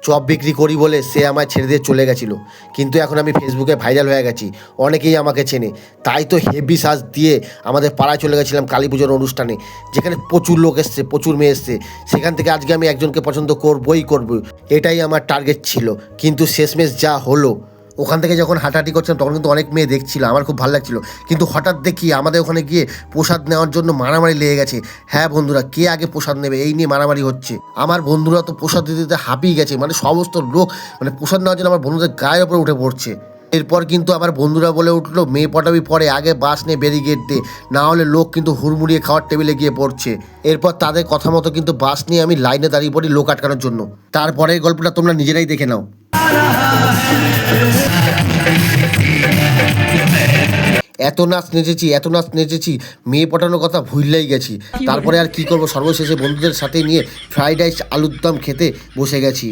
Chop বিক্রি করি বলে সে আমায় ছেড়ে দিয়ে চলে গেছিলো, কিন্তু এখন আমি ফেসবুকে ভাইরাল হয়ে গেছি, অনেকেই আমাকে চেনে। তাই তো হেভি সাজ দিয়ে আমাদের পাড়ায় চলে গেছিলাম কালী পুজোর অনুষ্ঠানে, যেখানে প্রচুর লোক এসছে, প্রচুর মেয়ে এসছে। সেখান থেকে আজকে আমি একজনকে পছন্দ করবো, এটাই আমার টার্গেট ছিল। কিন্তু শেষমেশ যা হলো, ওখান থেকে যখন হাঁটাহাঁটি করছিলাম তখন কিন্তু অনেক মেয়ে দেখছিল, আমার খুব ভালো লাগছিল। কিন্তু হঠাৎ দেখি আমাদের ওখানে গিয়ে প্রসাদ নেওয়ার জন্য মারামারি লেগে গেছে। হ্যাঁ বন্ধুরা, কে আগে প্রসাদ নেবে এই নিয়ে মারামারি হচ্ছে। আমার বন্ধুরা তো প্রসাদ দিতে দিতে হাঁপিয়ে গেছে, মানে সমস্ত লোক মানে প্রসাদ নেওয়ার জন্য আমার বন্ধুদের গায়ের ওপরে উঠে পড়ছে। এরপর কিন্তু আমার বন্ধুরা বলে উঠলো, মেয়ে পটাবি পরে, আগে বাস নিয়ে ব্যারিকেড দে, না হলে লোক কিন্তু হুড়মুড়িয়ে খাওয়ার টেবিলে গিয়ে পড়ছে। এরপর তাদের কথা মতো কিন্তু বাস নিয়ে আমি লাইনে দাঁড়িয়ে পড়ি লোক আটকানোর জন্য। তারপরের গল্পটা তোমরা নিজেরাই দেখে নাও। এত নাচ নেচেছি, মেয়ে পটানোর কথা ভুললেই গেছি। তারপরে আর কি করবো, সর্বশেষে বন্ধুদের সাথে নিয়ে ফ্রাইড রাইস আলুর দম খেতে বসে গেছি।